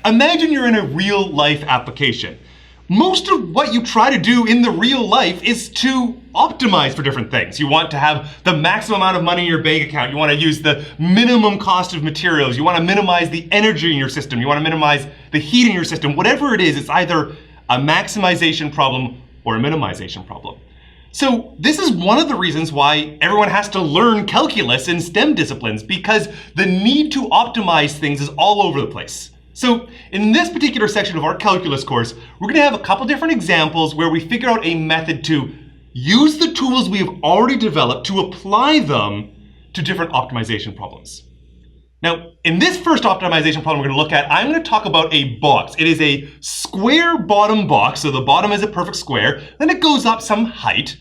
Imagine you're in a real life application. Most of what you try to do in the real life is to optimize for different things. You want to have the maximum amount of money in your bank account. You want to use the minimum cost of materials. You want to minimize the energy in your system. You want to minimize the heat in your system. Whatever it is, it's either a maximization problem or a minimization problem. So this is one of the reasons why everyone has to learn calculus in STEM disciplines, because the need to optimize things is all over the place. So in this particular section of our calculus course, we're going to have a couple different examples where we figure out a method to use the tools we have already developed to apply them to different optimization problems. Now, in this first optimization problem we're going to look at, I'm going to talk about a box. It is a square bottom box, so the bottom is a perfect square, then it goes up some height,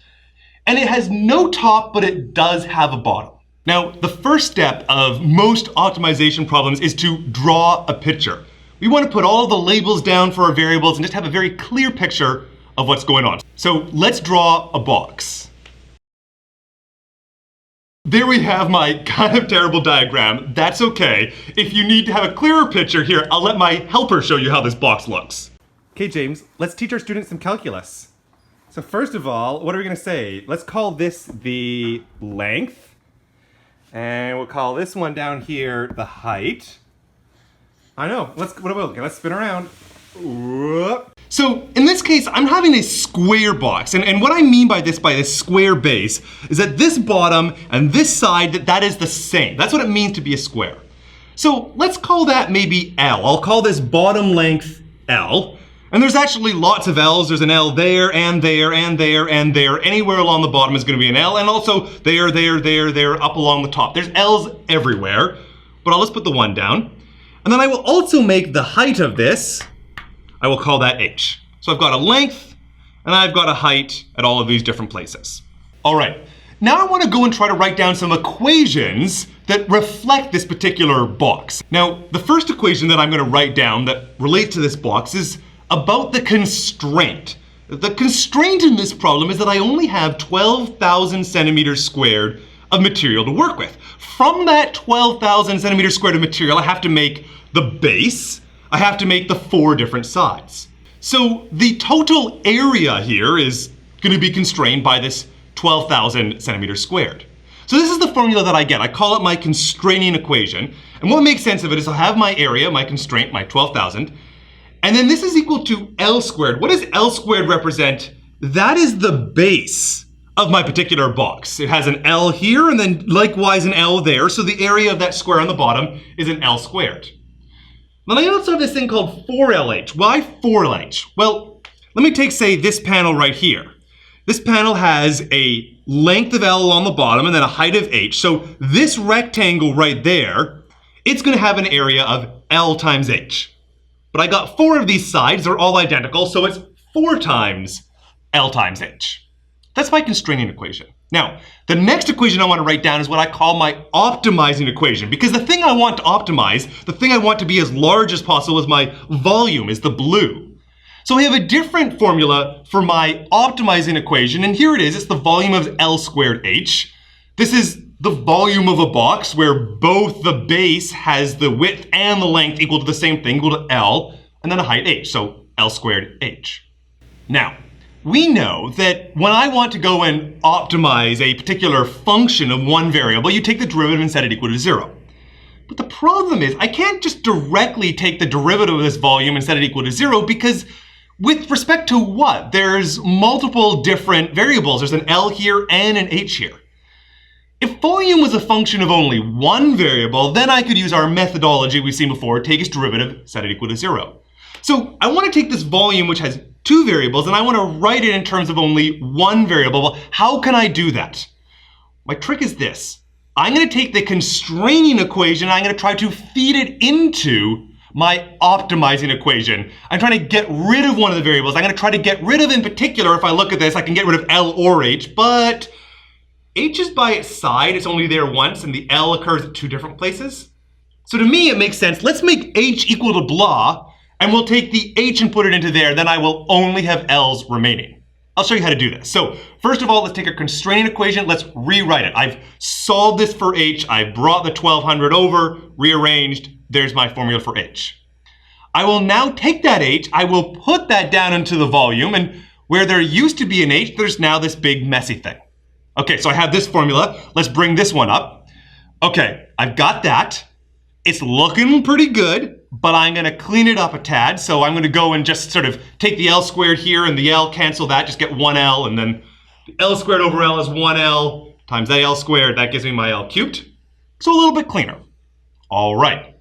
and it has no top, but it does have a bottom. Now, the first step of most optimization problems is to draw a picture. We want to put all the labels down for our variables and just have a very clear picture of what's going on. So let's draw a box. There we have my kind of terrible diagram. That's okay. If you need to have a clearer picture here, I'll let my helper show you how this box looks. Okay, James, let's teach our students some calculus. So first of all, what are we going to say? Let's call this the length. And we'll call this one down here the height. I know, let's spin around. Whoop. So in this case, I'm having a square box. And what I mean by this square base is that this bottom and this side, that is the same. That's what it means to be a square. So let's call that maybe L. I'll call this bottom length L. And there's actually lots of L's. There's an L there, and there, and there, and there. Anywhere along the bottom is going to be an L, and also there, up along the top. There's L's everywhere, but I'll just put the 1 down. And then I will also make the height of this, I will call that H. So I've got a length, and I've got a height at all of these different places. All right, now I want to go and try to write down some equations that reflect this particular box. Now, the first equation that I'm going to write down that relates to this box is about the constraint. The constraint in this problem is that I only have 12,000 centimeters squared of material to work with. From that 12,000 centimeters squared of material, I have to make the base. I have to make the 4 different sides. So the total area here is going to be constrained by this 12,000 centimeters squared. So this is the formula that I get. I call it my constraining equation. And what makes sense of it is I'll have my area, my constraint, my 12,000, and then this is equal to L squared. What does L squared represent? That is the base of my particular box. It has an L here and then likewise an L there. So the area of that square on the bottom is an L squared. Then I also have this thing called 4LH. Why 4LH? Well, let me take, say, this panel right here. This panel has a length of L along the bottom and then a height of H. So this rectangle right there, it's going to have an area of L times H. But I got 4 of these sides, they're all identical, so it's 4 times L times H. That's my constraining equation. Now, the next equation I want to write down is what I call my optimizing equation, because the thing I want to optimize, the thing I want to be as large as possible is my volume, is the blue. So we have a different formula for my optimizing equation, and here it is. It's the volume of L squared H. This is the volume of a box where both the base has the width and the length equal to the same thing, equal to L, and then a height H, so L squared H. Now, we know that when I want to go and optimize a particular function of one variable, you take the derivative and set it equal to 0. But the problem is I can't just directly take the derivative of this volume and set it equal to 0, because with respect to what? There's multiple different variables. There's an L here and an H here. If volume was a function of only one variable, then I could use our methodology we've seen before, take its derivative, set it equal to 0. So I want to take this volume, which has 2 variables, and I want to write it in terms of only one variable. Well, how can I do that? My trick is this. I'm going to take the constraining equation, and I'm going to try to feed it into my optimizing equation. I'm trying to get rid of one of the variables. I'm going to try to get rid of, in particular, if I look at this, I can get rid of L or H, but H is by its side, it's only there once, and the L occurs at 2 different places. So to me, it makes sense. Let's make H equal to blah, and we'll take the H and put it into there. Then I will only have L's remaining. I'll show you how to do this. So first of all, let's take a constraining equation. Let's rewrite it. I've solved this for H. I brought the 1200 over, rearranged. There's my formula for H. I will now take that h, I will put that down into the volume, and where there used to be an h, there's now this big messy thing. Okay, so I have this formula. Let's bring this one up. Okay, I've got that. It's looking pretty good, but I'm gonna clean it up a tad. So I'm gonna go and just sort of take the L squared here and the L, cancel that, just get one L, and then the L squared over L is one L times that L squared. That gives me my L cubed. So a little bit cleaner. All right,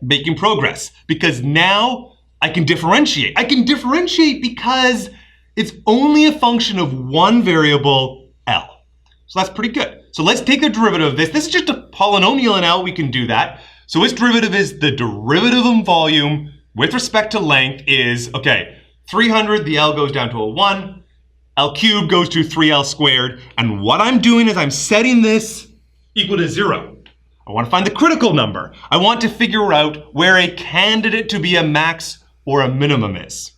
making progress, because now I can differentiate. I can differentiate because it's only a function of one variable, L. So that's pretty good. So let's take the derivative of this. This is just a polynomial in L, we can do that. So its derivative is the derivative of volume with respect to length is, okay, 300, the L goes down to a 1, L cubed goes to 3L squared, and what I'm doing is I'm setting this equal to 0. I want to find the critical number. I want to figure out where a candidate to be a max or a minimum is.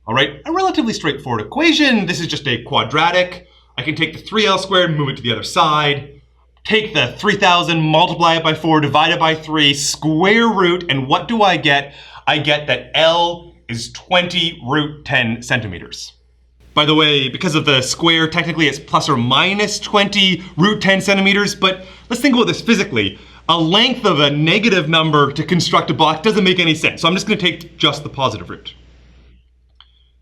All right, a relatively straightforward equation. This is just a quadratic. I can take the 3L squared, move it to the other side, take the 3,000, multiply it by 4, divide it by 3, square root, and what do I get? I get that L is 20 root 10 centimeters. By the way, because of the square, technically it's plus or minus 20 root 10 centimeters, but let's think about this physically. A length of a negative number to construct a box doesn't make any sense, so I'm just gonna take just the positive root.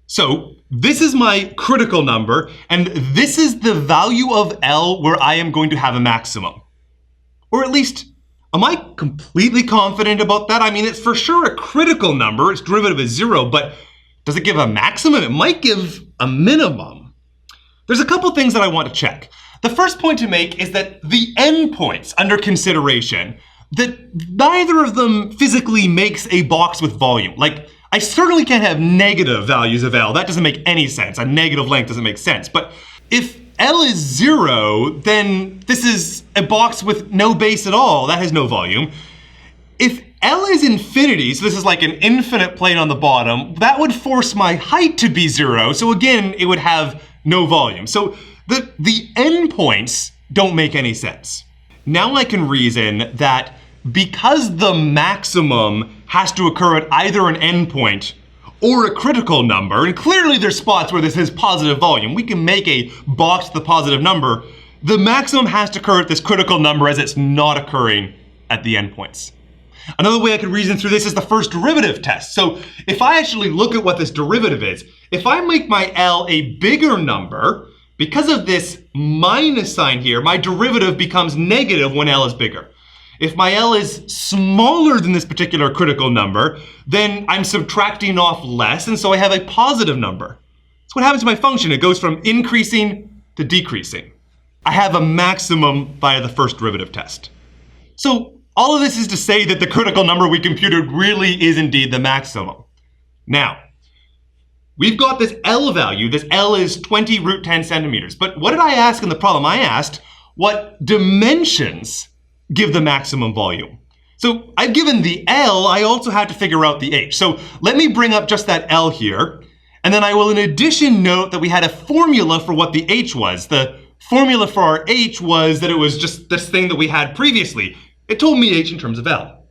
So this is my critical number, and this is the value of L where I am going to have a maximum. Or at least, am I completely confident about that? I mean, it's for sure a critical number, its derivative is 0, but does it give a maximum? It might give a minimum. There's a couple things that I want to check. The first point to make is that the endpoints under consideration, that neither of them physically makes a box with volume. Like, I certainly can't have negative values of L. That doesn't make any sense. A negative length doesn't make sense. But if L is 0, then this is a box with no base at all. That has no volume. If L is infinity, so this is like an infinite plane on the bottom, that would force my height to be 0. So again, it would have no volume. So the endpoints don't make any sense. Now I can reason that because the maximum has to occur at either an endpoint or a critical number, and clearly there's spots where this has positive volume, we can make a box with a positive number, the maximum has to occur at this critical number as it's not occurring at the endpoints. Another way I could reason through this is the first derivative test. So if I actually look at what this derivative is, if I make my L a bigger number, because of this minus sign here, my derivative becomes negative when L is bigger. If my L is smaller than this particular critical number, then I'm subtracting off less, and so I have a positive number. That's what happens to my function. It goes from increasing to decreasing. I have a maximum via the first derivative test. So all of this is to say that the critical number we computed really is indeed the maximum. Now, we've got this L value. This L is 20 root 10 centimeters. But what did I ask in the problem? I asked what dimensions give the maximum volume. So I've given the L, I also had to figure out the H. So let me bring up just that L here, and then I will in addition note that we had a formula for what the H was. The formula for our H was that it was just this thing that we had previously. It told me H in terms of L.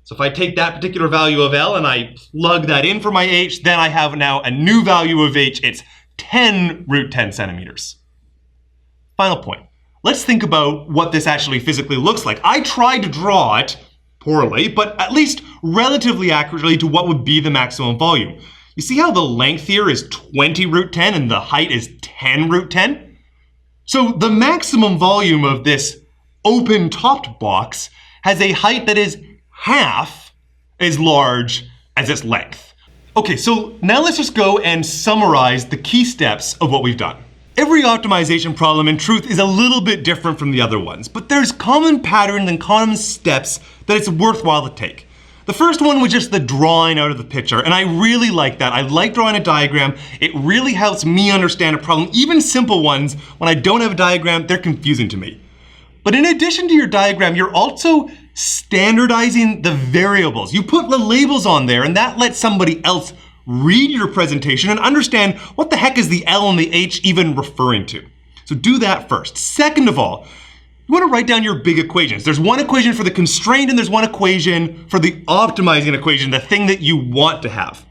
So if I take that particular value of L and I plug that in for my H, then I have now a new value of H. It's 10 root 10 centimeters. Final point. Let's think about what this actually physically looks like. I tried to draw it poorly, but at least relatively accurately to what would be the maximum volume. You see how the length here is 20 root 10 and the height is 10 root 10? So the maximum volume of this open-topped box has a height that is half as large as its length. Okay, so now let's just go and summarize the key steps of what we've done. Every optimization problem, in truth, is a little bit different from the other ones, but there's common patterns and common steps that it's worthwhile to take. The first one was just the drawing out of the picture, and I really like that. I like drawing a diagram. It really helps me understand a problem. Even simple ones, when I don't have a diagram, they're confusing to me. But in addition to your diagram, you're also standardizing the variables. You put the labels on there, and that lets somebody else read your presentation and understand what the heck is the L and the H even referring to. So do that first. Second of all, you want to write down your big equations. There's one equation for the constraint and there's one equation for the optimizing equation, the thing that you want to have.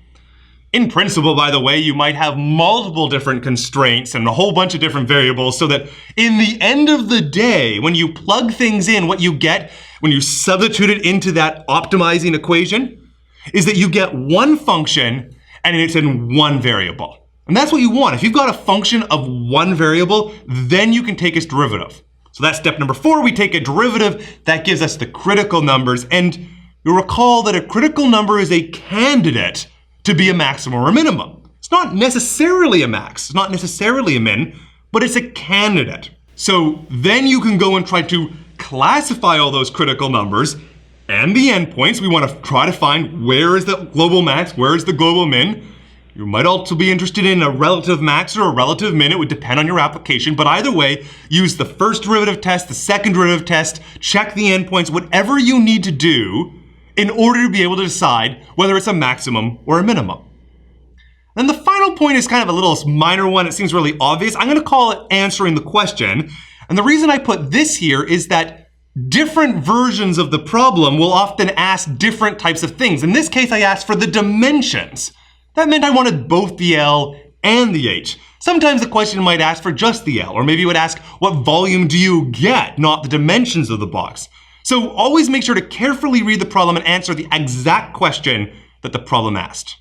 In principle, by the way, you might have multiple different constraints and a whole bunch of different variables so that in the end of the day, when you plug things in, what you get when you substitute it into that optimizing equation is that you get one function and it's in one variable. And that's what you want. If you've got a function of one variable, then you can take its derivative. So that's step number 4. We take a derivative that gives us the critical numbers. And you'll recall that a critical number is a candidate to be a maximum or a minimum. It's not necessarily a max, it's not necessarily a min, but it's a candidate. So then you can go and try to classify all those critical numbers and the endpoints. We want to try to find where is the global max, where is the global min. You might also be interested in a relative max or a relative min. It would depend on your application, but either way, use the first derivative test, the second derivative test, check the endpoints, whatever you need to do in order to be able to decide whether it's a maximum or a minimum. And the final point is kind of a little minor one. It seems really obvious. I'm going to call it answering the question. And the reason I put this here is that different versions of the problem will often ask different types of things. In this case, I asked for the dimensions. That meant I wanted both the L and the H. Sometimes the question might ask for just the L, or maybe it would ask, what volume do you get, not the dimensions of the box. So always make sure to carefully read the problem and answer the exact question that the problem asked.